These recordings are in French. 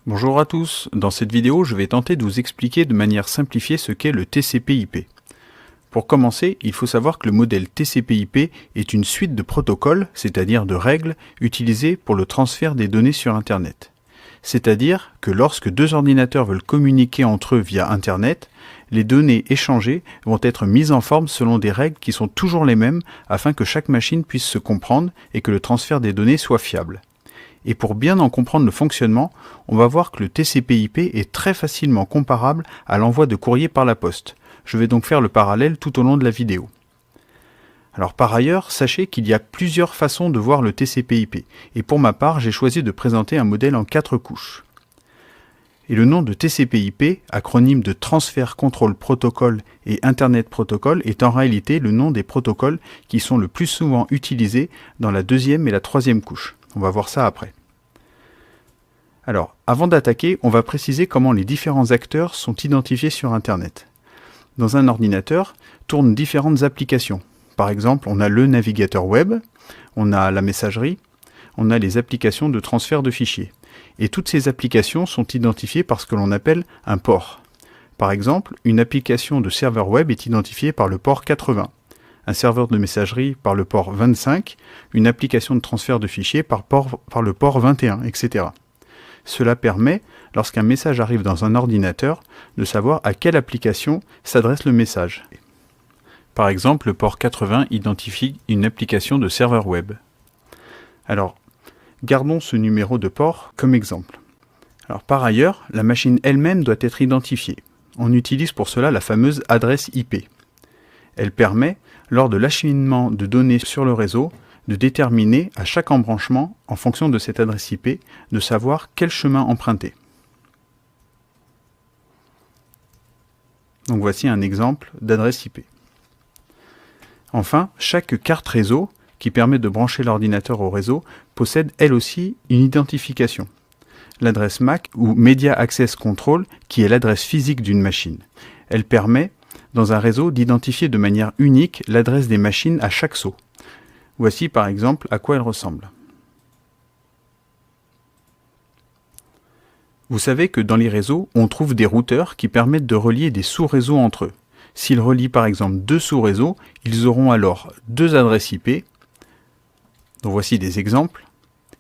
Bonjour à tous, dans cette vidéo je vais tenter de vous expliquer de manière simplifiée ce qu'est le TCP/IP. Pour commencer, il faut savoir que le modèle TCP/IP est une suite de protocoles, c'est-à-dire de règles, utilisées pour le transfert des données sur Internet. C'est-à-dire que lorsque deux ordinateurs veulent communiquer entre eux via Internet, les données échangées vont être mises en forme selon des règles qui sont toujours les mêmes afin que chaque machine puisse se comprendre et que le transfert des données soit fiable. Et pour bien en comprendre le fonctionnement, on va voir que le TCP/IP est très facilement comparable à l'envoi de courrier par la poste. Je vais donc faire le parallèle tout au long de la vidéo. Alors par ailleurs, sachez qu'il y a plusieurs façons de voir le TCP/IP, et pour ma part, j'ai choisi de présenter un modèle en 4 couches. Et le nom de TCP/IP, acronyme de Transfer Control Protocol et Internet Protocol, est en réalité le nom des protocoles qui sont le plus souvent utilisés dans la deuxième et la troisième couche. On va voir ça après. Alors, avant d'attaquer, on va préciser comment les différents acteurs sont identifiés sur Internet. Dans un ordinateur, tournent différentes applications. Par exemple, on a le navigateur web, on a la messagerie, on a les applications de transfert de fichiers. Et toutes ces applications sont identifiées par ce que l'on appelle un port. Par exemple, une application de serveur web est identifiée par le port 80. Un serveur de messagerie par le port 25, une application de transfert de fichiers par le port 21, etc. Cela permet, lorsqu'un message arrive dans un ordinateur, de savoir à quelle application s'adresse le message. Par exemple, le port 80 identifie une application de serveur web. Alors, gardons ce numéro de port comme exemple. Alors, par ailleurs, la machine elle-même doit être identifiée. On utilise pour cela la fameuse adresse IP. Elle permet, lors de l'acheminement de données sur le réseau, de déterminer à chaque embranchement, en fonction de cette adresse IP, de savoir quel chemin emprunter. Donc voici un exemple d'adresse IP. Enfin, chaque carte réseau, qui permet de brancher l'ordinateur au réseau, possède elle aussi une identification. L'adresse MAC ou Media Access Control, qui est l'adresse physique d'une machine. Elle permet, dans un réseau, d'identifier de manière unique l'adresse des machines à chaque saut. Voici par exemple à quoi elle ressemble. Vous savez que dans les réseaux, on trouve des routeurs qui permettent de relier des sous-réseaux entre eux. S'ils relient par exemple deux sous-réseaux, ils auront alors deux adresses IP. Donc voici des exemples.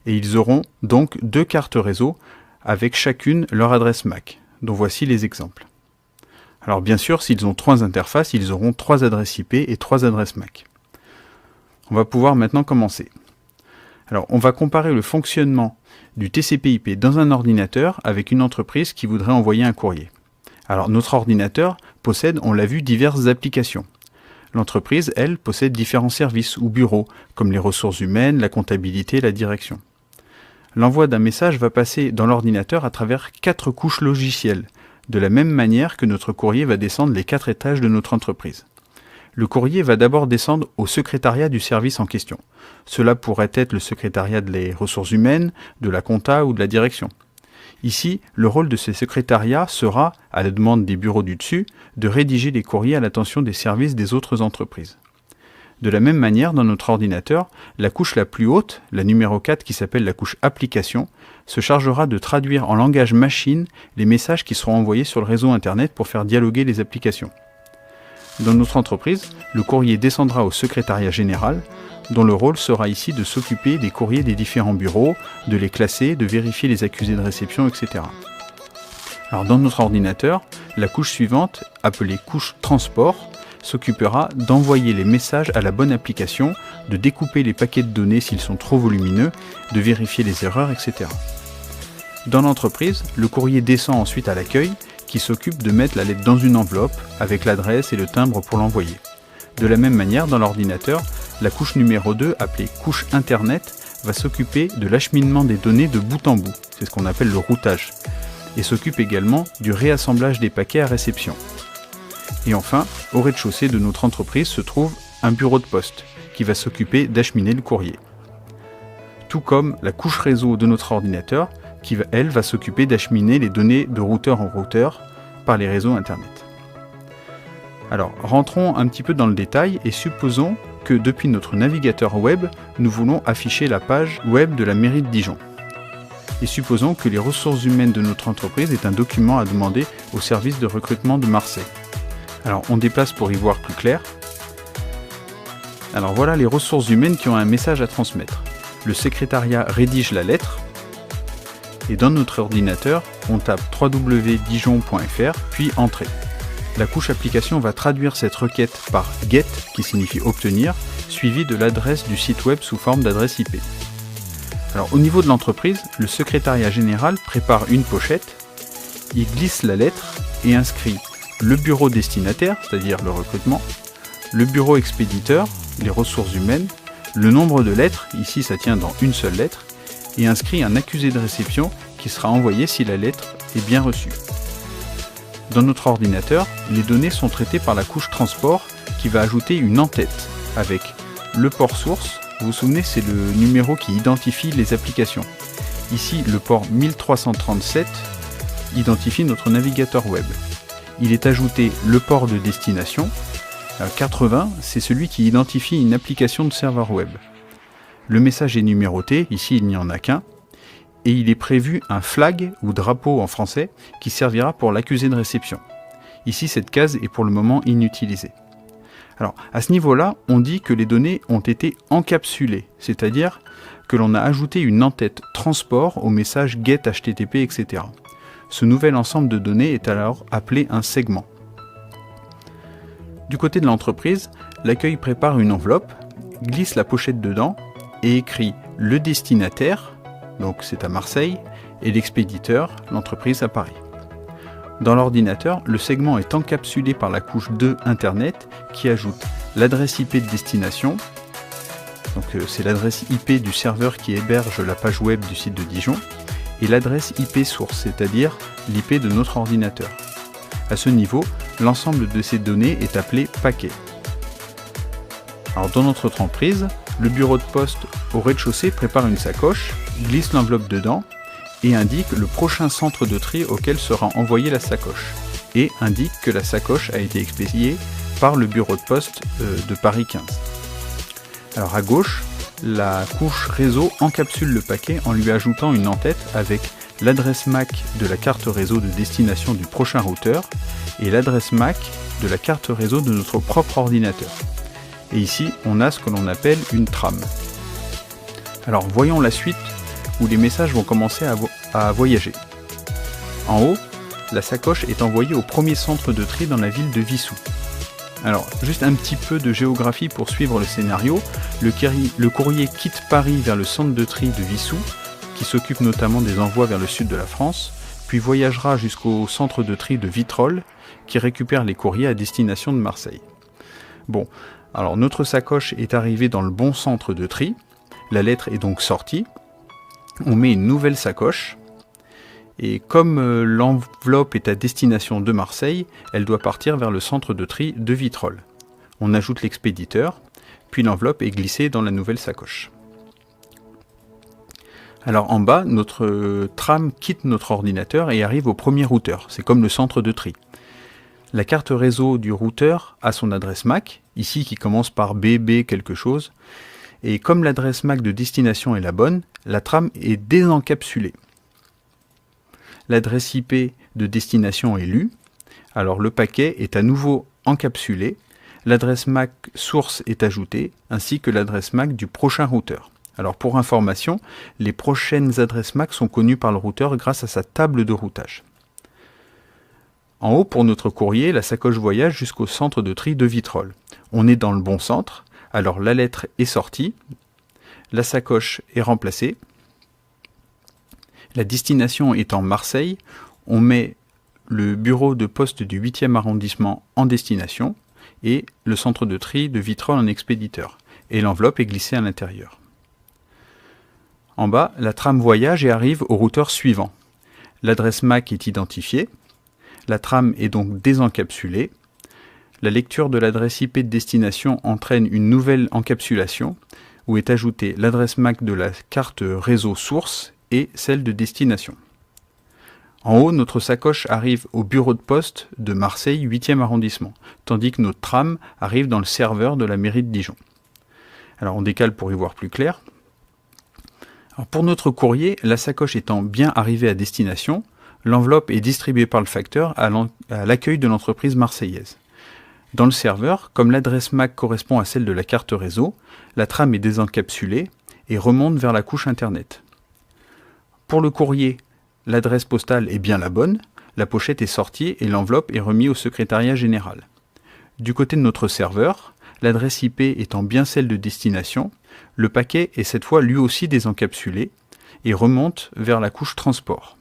Et ils auront donc deux cartes réseau avec chacune leur adresse MAC. Donc voici les exemples. Alors bien sûr, s'ils ont trois interfaces, ils auront trois adresses IP et trois adresses MAC. On va pouvoir maintenant commencer. Alors on va comparer le fonctionnement du TCP/IP dans un ordinateur avec une entreprise qui voudrait envoyer un courrier. Alors notre ordinateur possède, on l'a vu, diverses applications. L'entreprise, elle, possède différents services ou bureaux, comme les ressources humaines, la comptabilité, la direction. L'envoi d'un message va passer dans l'ordinateur à travers 4 couches logicielles, de la même manière que notre courrier va descendre les 4 étages de notre entreprise. Le courrier va d'abord descendre au secrétariat du service en question. Cela pourrait être le secrétariat des ressources humaines, de la compta ou de la direction. Ici, le rôle de ces secrétariats sera, à la demande des bureaux du dessus, de rédiger les courriers à l'attention des services des autres entreprises. De la même manière, dans notre ordinateur, la couche la plus haute, la numéro 4 qui s'appelle la couche application, se chargera de traduire en langage machine les messages qui seront envoyés sur le réseau Internet pour faire dialoguer les applications. Dans notre entreprise, le courrier descendra au secrétariat général, dont le rôle sera ici de s'occuper des courriers des différents bureaux, de les classer, de vérifier les accusés de réception, etc. Alors dans notre ordinateur, la couche suivante, appelée couche transport, s'occupera d'envoyer les messages à la bonne application, de découper les paquets de données s'ils sont trop volumineux, de vérifier les erreurs, etc. Dans l'entreprise, le courrier descend ensuite à l'accueil, qui s'occupe de mettre la lettre dans une enveloppe, avec l'adresse et le timbre pour l'envoyer. De la même manière, dans l'ordinateur, la couche numéro 2, appelée couche Internet, va s'occuper de l'acheminement des données de bout en bout, c'est ce qu'on appelle le routage, et s'occupe également du réassemblage des paquets à réception. Et enfin, au rez-de-chaussée de notre entreprise se trouve un bureau de poste, qui va s'occuper d'acheminer le courrier. Tout comme la couche réseau de notre ordinateur, qui elle va s'occuper d'acheminer les données de routeur en routeur par les réseaux Internet. Alors, rentrons un petit peu dans le détail et supposons que depuis notre navigateur web, nous voulons afficher la page web de la mairie de Dijon. Et supposons que les ressources humaines de notre entreprise est un document à demander au service de recrutement de Marseille. Alors on déplace pour y voir plus clair. Alors voilà les ressources humaines qui ont un message à transmettre. Le secrétariat rédige la lettre et dans notre ordinateur, on tape www.dijon.fr puis Entrée. La couche application va traduire cette requête par GET qui signifie obtenir, suivi de l'adresse du site web sous forme d'adresse IP. Alors au niveau de l'entreprise, le secrétariat général prépare une pochette, il glisse la lettre et inscrit le bureau destinataire, c'est-à-dire le recrutement, le bureau expéditeur, les ressources humaines, le nombre de lettres, ici ça tient dans une seule lettre, et inscrit un accusé de réception qui sera envoyé si la lettre est bien reçue. Dans notre ordinateur, les données sont traitées par la couche transport qui va ajouter une en-tête avec le port source. Vous vous souvenez, c'est le numéro qui identifie les applications. Ici, le port 1337 identifie notre navigateur web. Il est ajouté le port de destination. 80, c'est celui qui identifie une application de serveur web. Le message est numéroté, ici il n'y en a qu'un, et il est prévu un flag ou drapeau en français qui servira pour l'accusé de réception. Ici cette case est pour le moment inutilisée. Alors à ce niveau-là, on dit que les données ont été encapsulées, c'est-à-dire que l'on a ajouté une en-tête transport au message GET HTTP, etc. Ce nouvel ensemble de données est alors appelé un segment. Du côté de l'entreprise, l'accueil prépare une enveloppe, glisse la pochette dedans et écrit le destinataire, donc c'est à Marseille, et l'expéditeur, l'entreprise à Paris. Dans l'ordinateur, le segment est encapsulé par la couche 2 Internet qui ajoute l'adresse IP de destination, donc c'est l'adresse IP du serveur qui héberge la page web du site de Dijon, et l'adresse IP source, c'est-à-dire l'IP de notre ordinateur. À ce niveau, l'ensemble de ces données est appelé paquet. Alors dans notre entreprise, le bureau de poste au rez-de-chaussée prépare une sacoche, glisse l'enveloppe dedans et indique le prochain centre de tri auquel sera envoyée la sacoche et indique que la sacoche a été expédiée par le bureau de poste de Paris 15. Alors à gauche, la couche réseau encapsule le paquet en lui ajoutant une en-tête avec l'adresse MAC de la carte réseau de destination du prochain routeur et l'adresse MAC de la carte réseau de notre propre ordinateur. Et ici, on a ce que l'on appelle une trame. Alors voyons la suite où les messages vont commencer à voyager. En haut, la sacoche est envoyée au premier centre de tri dans la ville de Wissous. Alors, juste un petit peu de géographie pour suivre le scénario. Le courrier quitte Paris vers le centre de tri de Wissous, qui s'occupe notamment des envois vers le sud de la France, puis voyagera jusqu'au centre de tri de Vitrolles, qui récupère les courriers à destination de Marseille. Bon, alors notre sacoche est arrivée dans le bon centre de tri, la lettre est donc sortie, on met une nouvelle sacoche, et comme l'enveloppe est à destination de Marseille, elle doit partir vers le centre de tri de Vitrolles. On ajoute l'expéditeur, puis l'enveloppe est glissée dans la nouvelle sacoche. Alors en bas, notre trame quitte notre ordinateur et arrive au premier routeur, c'est comme le centre de tri. La carte réseau du routeur a son adresse MAC, ici qui commence par BB quelque chose, et comme l'adresse MAC de destination est la bonne, la trame est désencapsulée. L'adresse IP de destination est lue, alors le paquet est à nouveau encapsulé, l'adresse MAC source est ajoutée, ainsi que l'adresse MAC du prochain routeur. Alors pour information, les prochaines adresses MAC sont connues par le routeur grâce à sa table de routage. En haut, pour notre courrier, la sacoche voyage jusqu'au centre de tri de Vitrolles. On est dans le bon centre, alors la lettre est sortie, la sacoche est remplacée, la destination étant Marseille, on met le bureau de poste du 8e arrondissement en destination et le centre de tri de Vitrolles en expéditeur, et l'enveloppe est glissée à l'intérieur. En bas, la trame voyage et arrive au routeur suivant. L'adresse MAC est identifiée, la trame est donc désencapsulée, la lecture de l'adresse IP de destination entraîne une nouvelle encapsulation où est ajoutée l'adresse MAC de la carte réseau source et celle de destination. En haut, notre sacoche arrive au bureau de poste de Marseille 8e arrondissement, tandis que notre trame arrive dans le serveur de la mairie de Dijon. Alors on décale pour y voir plus clair. Alors pour notre courrier, la sacoche étant bien arrivée à destination, l'enveloppe est distribuée par le facteur à l'accueil de l'entreprise marseillaise. Dans le serveur, comme l'adresse MAC correspond à celle de la carte réseau, la trame est désencapsulée et remonte vers la couche Internet. Pour le courrier, l'adresse postale est bien la bonne, la pochette est sortie et l'enveloppe est remise au secrétariat général. Du côté de notre serveur, l'adresse IP étant bien celle de destination, le paquet est cette fois lui aussi désencapsulé et remonte vers la couche transport.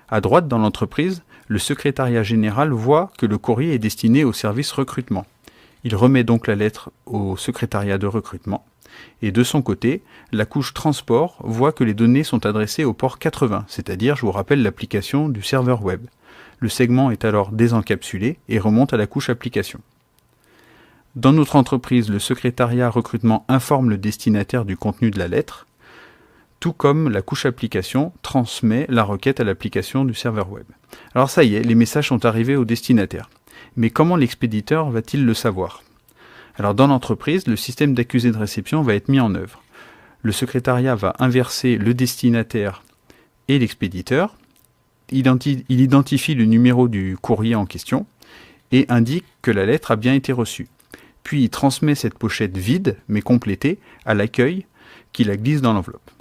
À droite dans l'entreprise, le secrétariat général voit que le courrier est destiné au service recrutement. Il remet donc la lettre au secrétariat de recrutement. Et de son côté, la couche transport voit que les données sont adressées au port 80, c'est-à-dire, je vous rappelle, l'application du serveur web. Le segment est alors désencapsulé et remonte à la couche application. Dans notre entreprise, le secrétariat recrutement informe le destinataire du contenu de la lettre, tout comme la couche application transmet la requête à l'application du serveur web. Alors ça y est, les messages sont arrivés au destinataire. Mais comment l'expéditeur va-t-il le savoir ? Alors dans l'entreprise, le système d'accusé de réception va être mis en œuvre. Le secrétariat va inverser le destinataire et l'expéditeur. Il identifie le numéro du courrier en question et indique que la lettre a bien été reçue. Puis il transmet cette pochette vide, mais complétée, à l'accueil qui la glisse dans l'enveloppe.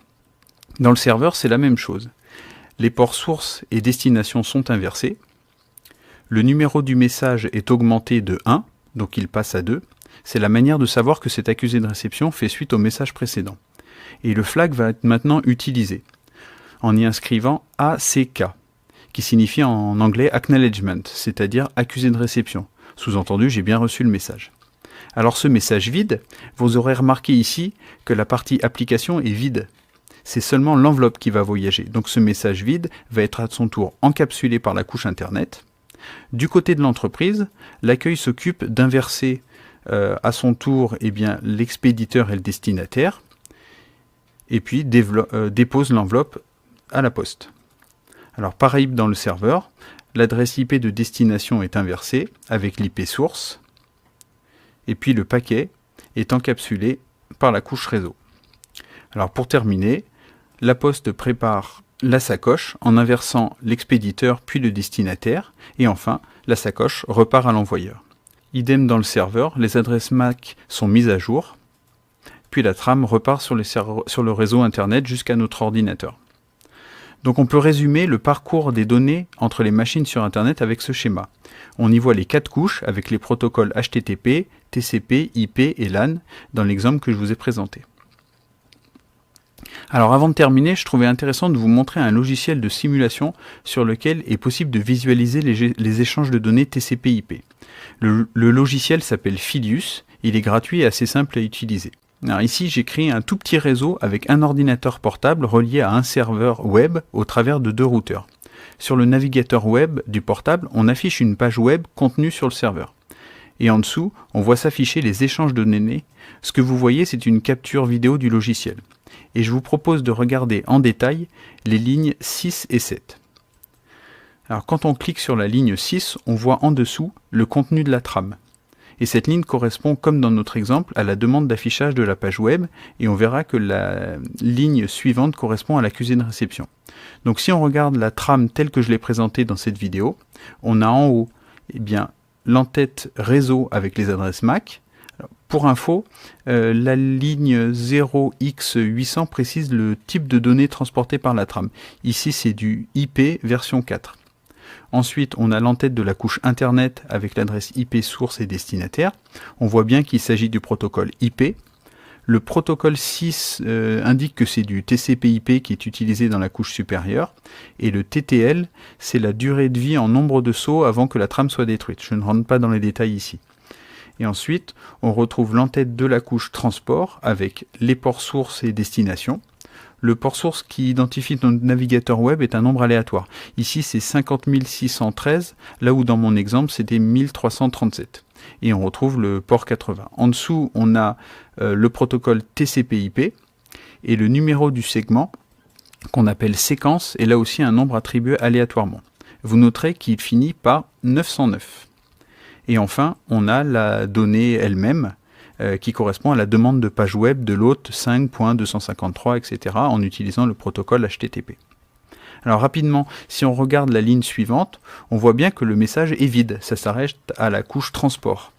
Dans le serveur, c'est la même chose. Les ports source et destination sont inversés. Le numéro du message est augmenté de 1, donc il passe à 2. C'est la manière de savoir que cet accusé de réception fait suite au message précédent. Et le flag va être maintenant utilisé en y inscrivant ACK, qui signifie en anglais Acknowledgement, c'est-à-dire accusé de réception. Sous-entendu, j'ai bien reçu le message. Alors ce message vide, vous aurez remarqué ici que la partie application est vide. C'est seulement l'enveloppe qui va voyager. Donc ce message vide va être à son tour encapsulé par la couche Internet. Du côté de l'entreprise, l'accueil s'occupe d'inverser à son tour l'expéditeur et le destinataire, et puis dépose l'enveloppe à la poste. Alors pareil dans le serveur, l'adresse IP de destination est inversée avec l'IP source, et puis le paquet est encapsulé par la couche réseau. Alors pour terminer, la poste prépare la sacoche en inversant l'expéditeur puis le destinataire, et enfin la sacoche repart à l'envoyeur. Idem dans le serveur, les adresses MAC sont mises à jour, puis la trame repart sur le réseau Internet jusqu'à notre ordinateur. Donc on peut résumer le parcours des données entre les machines sur Internet avec ce schéma. On y voit les 4 couches avec les protocoles HTTP, TCP, IP et LAN dans l'exemple que je vous ai présenté. Alors avant de terminer, je trouvais intéressant de vous montrer un logiciel de simulation sur lequel est possible de visualiser les échanges de données TCP/IP. Le logiciel s'appelle Filius, il est gratuit et assez simple à utiliser. Alors ici, j'ai créé un tout petit réseau avec un ordinateur portable relié à un serveur web au travers de 2 routeurs. Sur le navigateur web du portable, on affiche une page web contenue sur le serveur. Et en dessous, on voit s'afficher les échanges de données. Ce que vous voyez, c'est une capture vidéo du logiciel. Et je vous propose de regarder en détail les lignes 6 et 7. Alors quand on clique sur la ligne 6, on voit en dessous le contenu de la trame. Et cette ligne correspond, comme dans notre exemple, à la demande d'affichage de la page web, et on verra que la ligne suivante correspond à l'accusé de réception. Donc si on regarde la trame telle que je l'ai présentée dans cette vidéo, on a en haut l'entête réseau avec les adresses MAC. Alors, pour info, la ligne 0x800 précise le type de données transportées par la trame. Ici, c'est du IP version 4. Ensuite, on a l'entête de la couche Internet avec l'adresse IP source et destinataire. On voit bien qu'il s'agit du protocole IP. Le protocole 6 indique que c'est du TCP/IP qui est utilisé dans la couche supérieure. Et le TTL, c'est la durée de vie en nombre de sauts avant que la trame soit détruite. Je ne rentre pas dans les détails ici. Et ensuite, on retrouve l'entête de la couche transport avec les ports source et destination. Le port source qui identifie notre navigateur web est un nombre aléatoire. Ici, c'est 50 613, là où dans mon exemple, c'était 1337. Et on retrouve le port 80. En dessous, on a le protocole TCP/IP et le numéro du segment qu'on appelle séquence est là aussi un nombre attribué aléatoirement. Vous noterez qu'il finit par 909. Et enfin, on a la donnée elle-même qui correspond à la demande de page web de l'hôte 5.253, etc. en utilisant le protocole HTTP. Alors rapidement, si on regarde la ligne suivante, on voit bien que le message est vide, ça s'arrête à la couche transport.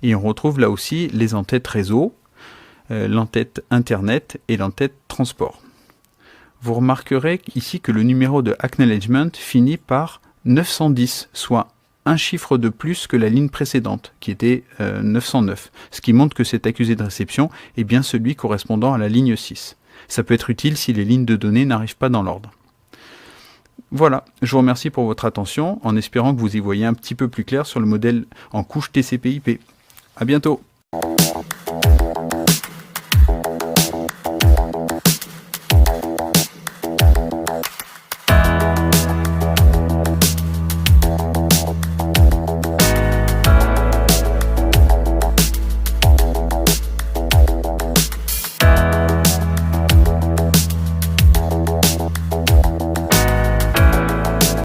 Et on retrouve là aussi les entêtes réseau, l'entête internet et l'entête transport. Vous remarquerez ici que le numéro de acknowledgement finit par 910, soit un chiffre de plus que la ligne précédente, qui était 909, ce qui montre que cet accusé de réception est bien celui correspondant à la ligne 6. Ça peut être utile si les lignes de données n'arrivent pas dans l'ordre. Voilà, je vous remercie pour votre attention, en espérant que vous y voyez un petit peu plus clair sur le modèle en couche TCP/IP. À bientôt!